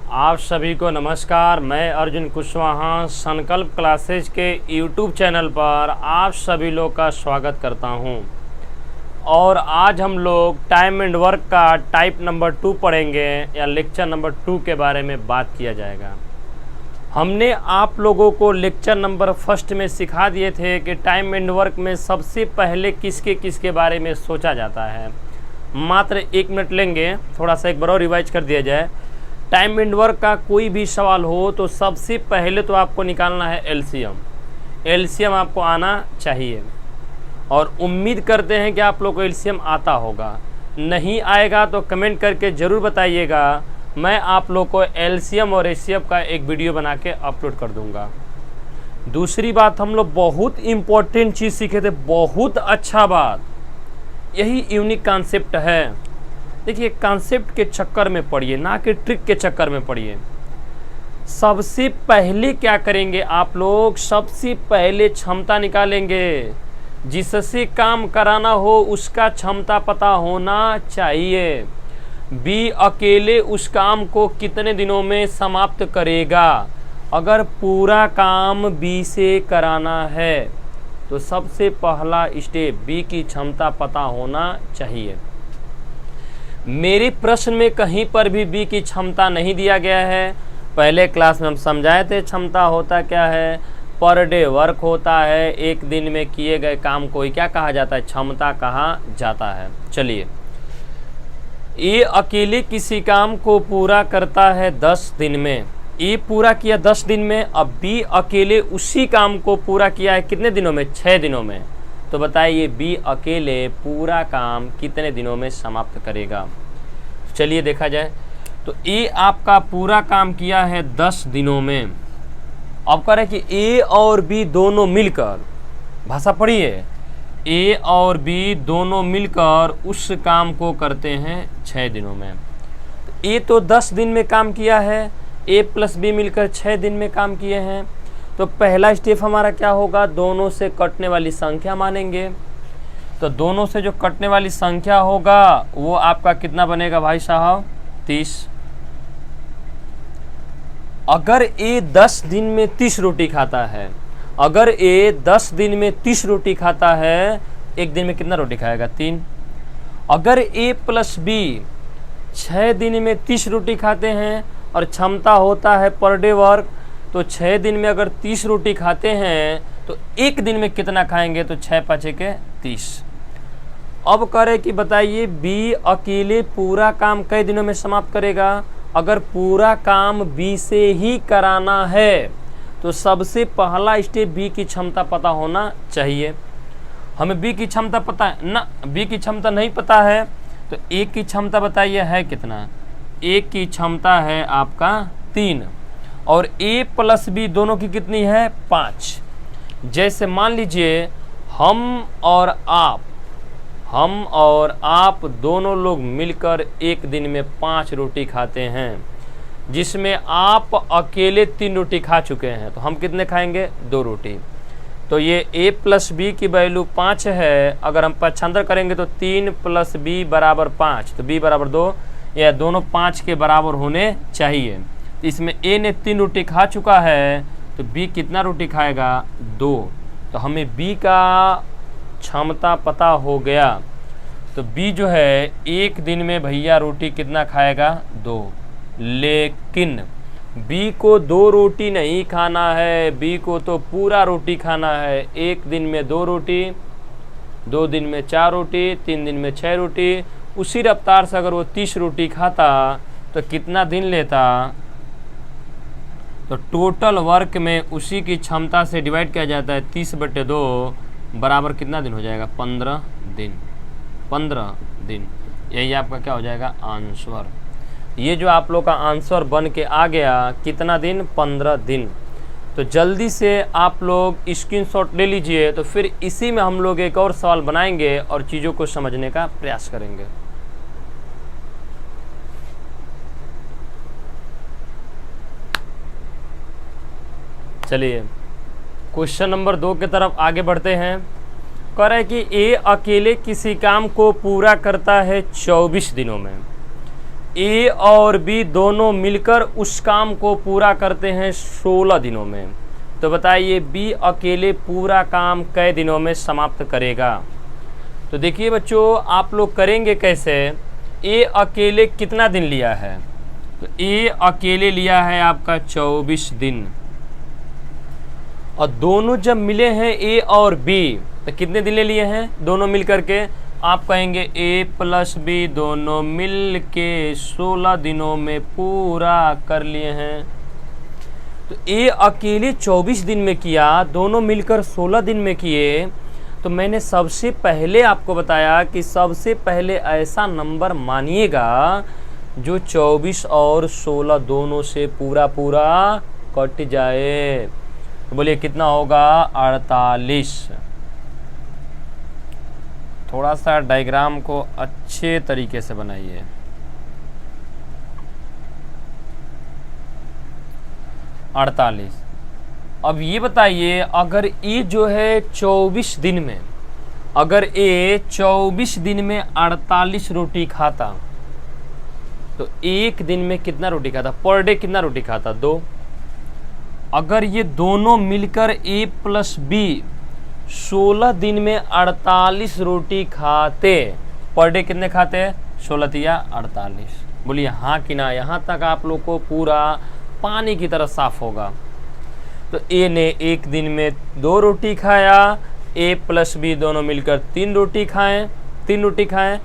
आप सभी को नमस्कार। मैं अर्जुन कुशवाहा संकल्प क्लासेज के यूट्यूब चैनल पर आप सभी लोग का स्वागत करता हूं। और आज हम लोग टाइम एंड वर्क का टाइप नंबर 2 पढ़ेंगे या लेक्चर नंबर 2 के बारे में बात किया जाएगा। हमने आप लोगों को लेक्चर नंबर 1 में सिखा दिए थे कि टाइम एंड वर्क में सबसे पहले किसके बारे में सोचा जाता है। मात्र 1 मिनट लेंगे, थोड़ा सा एक बार और रिवाइज कर दिया जाए। टाइम एंड वर्क का कोई भी सवाल हो तो सबसे पहले तो आपको निकालना है एलसीएम आपको आना चाहिए। और उम्मीद करते हैं कि आप लोग को एलसीएम आता होगा। नहीं आएगा तो कमेंट करके ज़रूर बताइएगा, मैं आप लोग को एलसीएम और एचसीएफ का एक वीडियो बना के अपलोड कर दूंगा। दूसरी बात, हम लोग बहुत इम्पोर्टेंट चीज़ सीखे थे, बहुत अच्छा बात, यही यूनिक कॉन्सेप्ट है। देखिए, कॉन्सेप्ट के चक्कर में पढ़िए, ना कि ट्रिक के चक्कर में पढ़िए। सबसे पहले क्या करेंगे आप लोग, सबसे पहले क्षमता निकालेंगे। जिससे काम कराना हो उसका क्षमता पता होना चाहिए। बी अकेले उस काम को कितने दिनों में समाप्त करेगा। अगर पूरा काम बी से कराना है तो सबसे पहला स्टेप बी की क्षमता पता होना चाहिए। मेरे प्रश्न में कहीं पर भी बी की क्षमता नहीं दिया गया है। पहले क्लास में हम समझाए थे क्षमता होता क्या है, पर डे वर्क होता है, एक दिन में किए गए काम को ही क्या कहा जाता है, क्षमता कहा जाता है। चलिए, ए अकेले किसी काम को पूरा करता है 10 दिन में। ए पूरा किया 10 दिन में, अब बी अकेले उसी काम को पूरा किया है कितने दिनों में, 6 दिनों में। तो बताइए बी अकेले पूरा काम कितने दिनों में समाप्त करेगा। चलिए देखा जाए तो ए आपका पूरा काम किया है 10 दिनों में। अब कह रहे कि ए और बी दोनों मिलकर, भाषा पढ़िए, ए और बी दोनों मिलकर उस काम को करते हैं 6 दिनों में। तो ए तो 10 दिन में काम किया है, ए प्लस बी मिलकर 6 दिन में काम किए हैं। तो पहला स्टेप हमारा क्या होगा, दोनों से कटने वाली संख्या मानेंगे। तो दोनों से जो कटने वाली संख्या होगा वो आपका कितना बनेगा भाई साहब, 30। अगर ए 10 दिन में 30 रोटी खाता है, अगर ए 10 दिन में 30 रोटी खाता है, एक दिन में कितना रोटी खाएगा, 3। अगर ए प्लस बी 6 दिन में 30 रोटी खाते हैं और क्षमता होता है पर डे वर्क, तो 6 दिन में अगर 30 रोटी खाते हैं तो एक दिन में कितना खाएंगे, तो 6 5 के 30। अब करें कि बताइए बी अकेले पूरा काम कई दिनों में समाप्त करेगा। अगर पूरा काम बी से ही कराना है तो सबसे पहला स्टेप बी की क्षमता पता होना चाहिए। हमें बी की क्षमता पता है ना, बी की क्षमता नहीं पता है तो ए की क्षमता बताइए है कितना। ए की क्षमता है आपका 3 और ए प्लस बी दोनों की कितनी है, 5। जैसे मान लीजिए हम और आप दोनों लोग मिलकर एक दिन में 5 रोटी खाते हैं, जिसमें आप अकेले 3 रोटी खा चुके हैं, तो हम कितने खाएंगे, 2 रोटी। तो ये a प्लस बी की वैल्यू 5 है। अगर हम पक्षांतर करेंगे तो 3 प्लस बी बराबर 5, तो b बराबर 2, या दोनों 5 के बराबर होने चाहिए। इसमें a ने 3 रोटी खा चुका है तो b कितना रोटी खाएगा, 2। तो हमें b का क्षमता पता हो गया। तो b जो है एक दिन में भैया रोटी कितना खाएगा, 2। लेकिन b को 2 रोटी नहीं खाना है, b को तो पूरा रोटी खाना है। एक दिन में 2 रोटी, 2 दिन में 4 रोटी, 3 दिन में 6 रोटी। उसी रफ्तार से अगर वो 30 रोटी खाता तो कितना दिन लेता, तो टोटल वर्क में उसी की क्षमता से डिवाइड किया जाता है 30/2 बराबर कितना दिन हो जाएगा, 15 दिन। 15 दिन, यही आपका क्या हो जाएगा, आंसर। ये जो आप लोग का आंसर बन के आ गया, कितना दिन, 15 दिन। तो जल्दी से आप लोग स्क्रीनशॉट ले लीजिए, तो फिर इसी में हम लोग एक और सवाल बनाएंगे और चीज़ों को समझने का प्रयास करेंगे। चलिए क्वेश्चन नंबर 2 की तरफ आगे बढ़ते हैं। कह रहा है कि ए अकेले किसी काम को पूरा करता है 24 दिनों में। ए और बी दोनों मिलकर उस काम को पूरा करते हैं 16 दिनों में। तो बताइए बी अकेले पूरा काम कै दिनों में समाप्त करेगा। तो देखिए बच्चों आप लोग करेंगे कैसे, ए अकेले कितना दिन लिया है, तो ए अकेले लिया है आपका 24 दिन, और दोनों जब मिले हैं ए और बी तो कितने दिन ले लिए हैं दोनों मिल करके, आप कहेंगे ए प्लस बी दोनों मिल के 16 दिनों में पूरा कर लिए हैं। तो ए अकेले 24 दिन में किया, दोनों मिलकर 16 दिन में किए। तो मैंने सबसे पहले आपको बताया कि सबसे पहले ऐसा नंबर मानिएगा जो 24 और 16 दोनों से पूरा पूरा कट जाए। तो बोलिए कितना होगा, 48। थोड़ा सा डायग्राम को अच्छे तरीके से बनाइए। 48। अब ये बताइए अगर ये जो है 24 दिन में, अगर ये 24 दिन में 48 रोटी खाता तो एक दिन में कितना रोटी खाता, पर डे कितना रोटी खाता, 2। अगर ये दोनों मिलकर ए प्लस बी 16 दिन में 48 रोटी खाते, पर डे कितने खाते, 16 या 48। बोलिए हाँ कि ना। यहाँ तक आप लोग को पूरा पानी की तरह साफ होगा। तो ए ने एक दिन में 2 रोटी खाया, ए प्लस बी दोनों मिलकर 3 रोटी खाएं।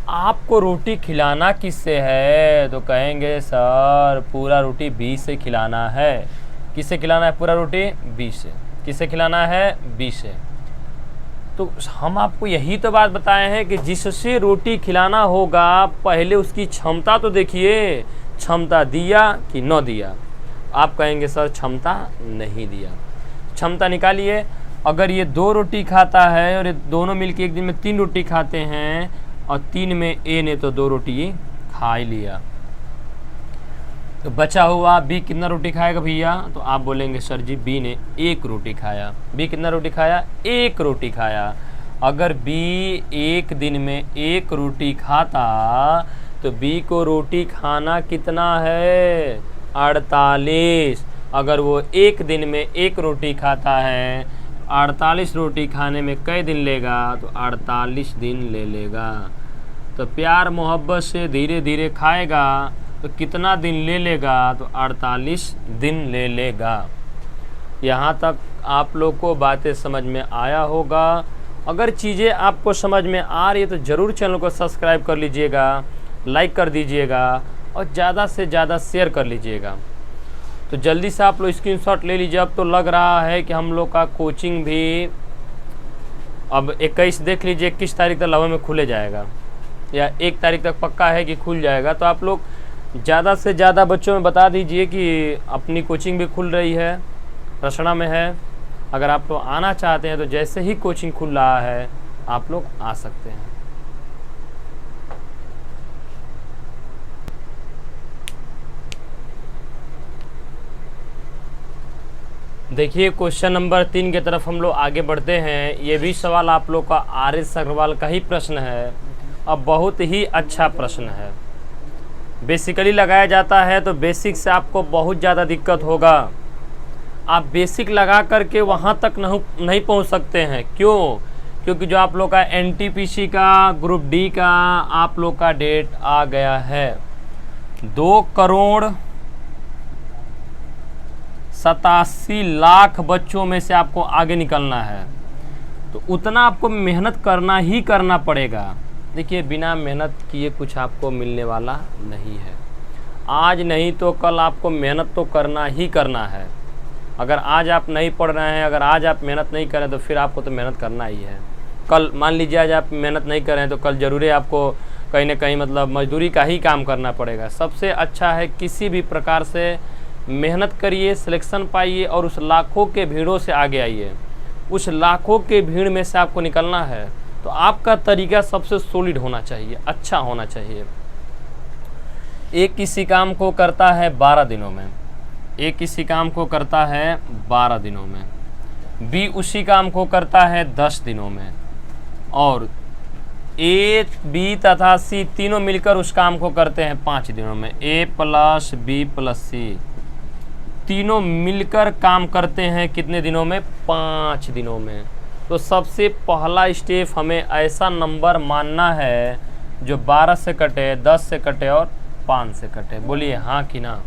आपको रोटी खिलाना किससे है, तो कहेंगे सर पूरा रोटी बी से खिलाना है। किससे खिलाना है पूरा रोटी, बी से। किससे खिलाना है, बी से। तो हम आपको यही तो बात बताए हैं कि जिससे रोटी खिलाना होगा पहले उसकी क्षमता तो देखिए, क्षमता दिया कि न दिया। आप कहेंगे सर क्षमता नहीं दिया। क्षमता निकालिए। अगर ये 2 रोटी खाता है और ये दोनों मिलके एक दिन में 3 रोटी खाते हैं और 3 में ए ने तो 2 रोटी खा ही लिया, तो बचा हुआ बी कितना रोटी खाएगा भैया, तो आप बोलेंगे सर जी बी ने 1 रोटी खाया। बी कितना रोटी खाया, 1 रोटी खाया। अगर बी एक दिन में 1 रोटी खाता तो बी को रोटी खाना कितना है, 48। अगर वो एक दिन में 1 रोटी खाता है, 48 रोटी खाने में कई दिन लेगा, तो 48 दिन ले लेगा। तो प्यार मोहब्बत से धीरे धीरे खाएगा तो कितना दिन ले लेगा, तो 48 दिन ले लेगा। यहाँ तक आप लोग को बातें समझ में आया होगा। अगर चीज़ें आपको समझ में आ रही है तो ज़रूर चैनल को सब्सक्राइब कर लीजिएगा, लाइक कर दीजिएगा और ज़्यादा से ज़्यादा शेयर कर लीजिएगा। तो जल्दी से आप लोग स्क्रीनशॉट ले लीजिए। अब तो लग रहा है कि हम लोग का कोचिंग भी अब 21 देख लीजिए 21 तारीख तक लगभग में खुले जाएगा, या 1 तारीख तक पक्का है कि खुल जाएगा। तो आप लोग ज़्यादा से ज़्यादा बच्चों में बता दीजिए कि अपनी कोचिंग भी खुल रही है, रसना में है। अगर आप लोग आना चाहते हैं तो जैसे ही कोचिंग खुल रहा है आप लोग आ सकते हैं। देखिए क्वेश्चन नंबर 3 की तरफ हम लोग आगे बढ़ते हैं। ये भी सवाल आप लोग का आर.एस. अग्रवाल का ही प्रश्न है, अब बहुत ही अच्छा प्रश्न है। बेसिकली लगाया जाता है तो बेसिक से आपको बहुत ज़्यादा दिक्कत होगा। आप बेसिक लगा करके वहाँ तक नहीं पहुँच सकते हैं। क्यों? क्योंकि जो आप लोग का एनटीपीसी का ग्रुप डी का आप लोग का डेट आ गया है। 2,87,00,000 बच्चों में से आपको आगे निकलना है, तो उतना आपको मेहनत करना ही करना पड़ेगा। देखिए बिना मेहनत किए कुछ आपको मिलने वाला नहीं है। आज नहीं तो कल आपको मेहनत तो करना ही करना है। अगर आज आप नहीं पढ़ रहे हैं, अगर आज आप मेहनत नहीं करें तो फिर आपको तो मेहनत करना ही है। कल मान लीजिए आज आप मेहनत नहीं करें तो कल ज़रूर आपको कहीं ना कहीं मतलब मजदूरी का ही काम करना पड़ेगा। सबसे अच्छा है किसी भी प्रकार से मेहनत करिए, सिलेक्शन पाइए और उस लाखों के भीड़ों से आगे आइए। उस लाखों के भीड़ में से आपको निकलना है तो आपका तरीका सबसे सॉलिड होना चाहिए, अच्छा होना चाहिए। एक किसी काम को करता है 12 दिनों में, एक किसी काम को करता है 12 दिनों में, बी उसी काम को करता है 10 दिनों में, और ए बी तथा सी तीनों मिलकर उस काम को करते हैं 5 दिनों में। ए प्लस बी प्लस सी तीनों मिलकर काम करते हैं कितने दिनों में? 5 दिनों में। तो सबसे पहला स्टेप हमें ऐसा नंबर मानना है जो 12 से कटे, 10 से कटे और 5 से कटे। बोलिए हाँ कि ना।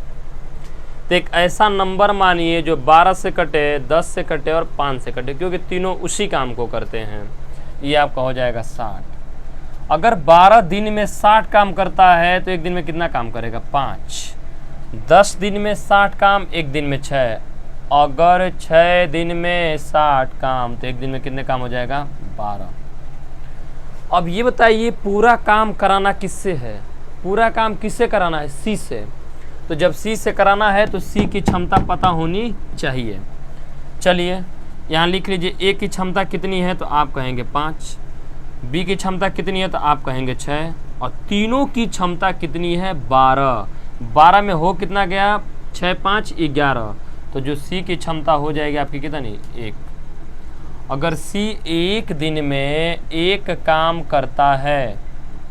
तो एक ऐसा नंबर मानिए जो 12 से कटे, 10 से कटे और 5 से कटे, क्योंकि तीनों उसी काम को करते हैं। ये आपका हो जाएगा 60। अगर 12 दिन में 60 काम करता है तो एक दिन में कितना काम करेगा? 5। 10 दिन में 60 काम, एक दिन में 6। अगर 6 दिन में 60 काम तो एक दिन में कितने काम हो जाएगा? 12। अब ये बताइए पूरा काम कराना किससे है? पूरा काम किससे कराना है? सी से। तो जब सी से कराना है तो सी की क्षमता पता होनी चाहिए। चलिए यहाँ लिख लीजिए, ए की क्षमता कितनी है तो आप कहेंगे 5, बी की क्षमता कितनी है तो आप कहेंगे 6, और तीनों की क्षमता कितनी है? 12। 12 में हो कितना गया? 6 5 11। तो जो सी की क्षमता हो जाएगी आपकी कितनी? 1। अगर सी एक दिन में एक काम करता है,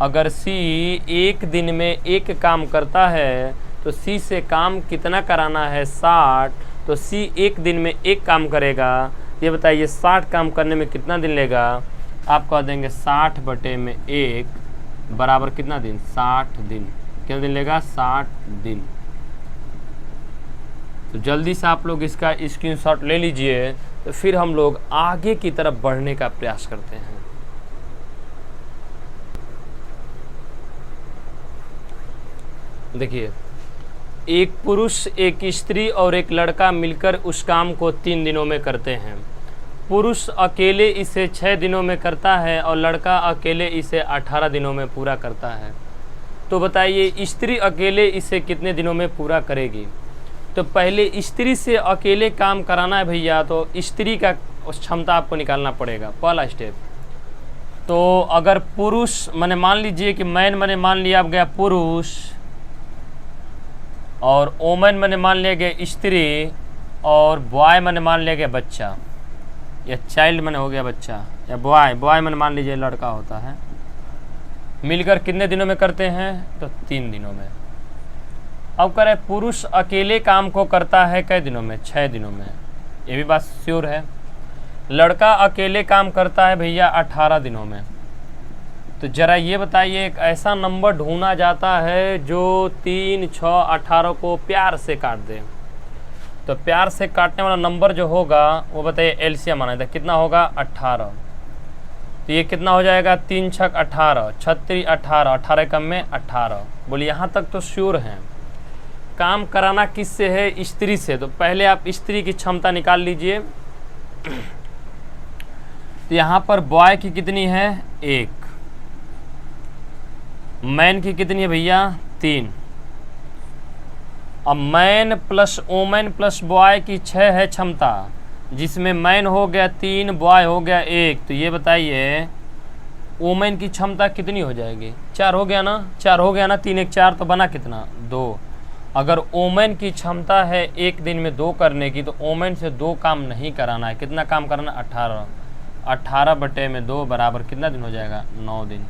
अगर सी एक दिन में एक काम करता है तो सी से काम कितना कराना है? 60। तो सी एक दिन में एक काम करेगा। ये बताइए 60 काम करने में कितना दिन लेगा? आप कह देंगे 60/1 बराबर कितना दिन? 60 दिन। कितना दिन लेगा? 60 दिन। तो जल्दी से आप लोग इसका स्क्रीनशॉट ले लीजिए, तो फिर हम लोग आगे की तरफ बढ़ने का प्रयास करते हैं। देखिए, एक पुरुष, एक स्त्री और एक लड़का मिलकर उस काम को 3 दिनों में करते हैं। पुरुष अकेले इसे 6 दिनों में करता है और लड़का अकेले इसे 18 दिनों में पूरा करता है। तो बताइए स्त्री अकेले इसे कितने दिनों में पूरा करेगी? तो पहले स्त्री से अकेले काम कराना है भैया, तो स्त्री का क्षमता आपको निकालना पड़ेगा, पहला स्टेप। तो अगर पुरुष मैंने मान लीजिए कि मैंने मान लिया गया पुरुष, और ओमन मैंने मान लिया गया स्त्री, और बॉय मैंने मान लिया गया बच्चा, या चाइल्ड मैंने हो गया बच्चा, या बॉय मैंने मान लीजिए लड़का होता है। मिलकर कितने दिनों में करते हैं? तो 3 दिनों में। अब करें पुरुष अकेले काम को करता है कै दिनों में? 6 दिनों में। ये भी बात श्योर है। लड़का अकेले काम करता है भैया 18 दिनों में। तो ज़रा ये बताइए, एक ऐसा नंबर ढूंढा जाता है जो 3, 6, 18 को प्यार से काट दे। तो प्यार से काटने वाला नंबर जो होगा वो बताइए एलसीएम आना था, कितना होगा? 18। तो ये कितना हो जाएगा? 3 6 18, 36 18, 18 कम में 18। बोलिए यहाँ तक तो श्योर हैं। काम कराना किससे है? स्त्री से। तो पहले आप स्त्री की क्षमता निकाल लीजिए। तो यहाँ पर बॉय की कितनी है? 1। मैन की कितनी है भैया? 3। अब मैन प्लस ओमन प्लस बॉय की 6 है क्षमता, जिसमें मैन हो गया 3, बॉय हो गया 1। तो ये बताइए ओमन की क्षमता कितनी हो जाएगी? 4 हो गया ना? 4 हो गया ना? 3 1 4 तो बना कितना? 2। अगर ओमन की क्षमता है एक दिन में 2 करने की, तो ओमन से 2 काम नहीं कराना है। कितना काम कराना? 18। 18/2 बराबर कितना दिन हो जाएगा? 9 दिन।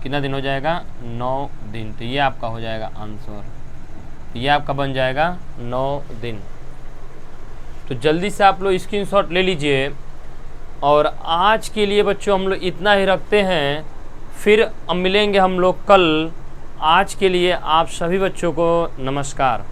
कितना दिन हो जाएगा? 9 दिन। तो ये आपका हो जाएगा आंसर। ये आपका बन जाएगा 9 दिन। तो जल्दी से आप लोग स्क्रीनशॉट ले लीजिए। और आज के लिए बच्चों हम लोग इतना ही रखते हैं, फिर मिलेंगे हम लोग कल। आज के लिए आप सभी बच्चों को नमस्कार।